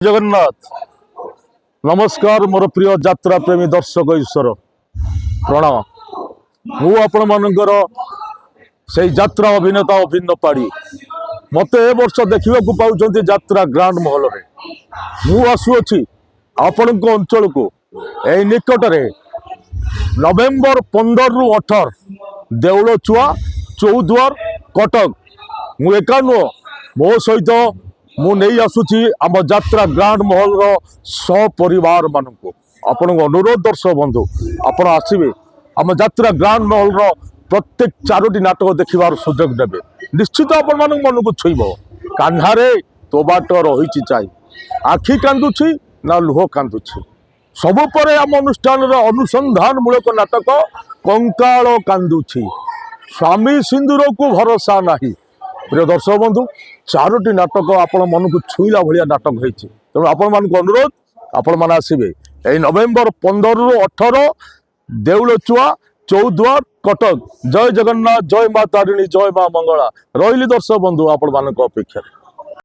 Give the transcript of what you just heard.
जगन्नाथ नमस्कार मोर प्रिय यात्रा प्रेमी दर्शक ईश्वर प्रणाम मु आपण मानकर से यात्रा अभिनेता अभिन्न पाड़ी मत ए वर्ष देखा पाँच यात्रा ग्रांड महल में मु आसुअछि आपण अंचल को यही निकट में नवेम्बर 15 रु 18 देउलचुआ चौद्वार कटक मु एका नुह मो सहित मु नहीं आसुची आम यात्रा ग्रांड महल सपरिवार मानक आपण अनुरोध दर्शक बंधु आपण आसवे आम यात्रा ग्रांड महल प्रत्येक चारोटी नाटक देखिबार सुजोग देवे निश्चित आपण मान मन को छुईब कान्हारे तो बाट रही चाई आखि कांदुछि ना लुह कांदुछि सबुपर आम अनुष्ठान अनुसंधान मूलक नाटक कंकाल कांदुछि स्वामी सिंदूर को भरोसा नहीं। प्रिय दर्शक बंधु चारोटी नाटक आपण मन को छुईला भाया नाटक होती तेणु आपण मान अनुरोध आपण मैंने आसवे यही नवेम्बर 15 रु 18 देउलचुआ चौद्वार कटक। जय जगन्नाथ जय माँ तारिणी जय माँ मंगला रही दर्शक बंधु आपण मान अपेक्षा।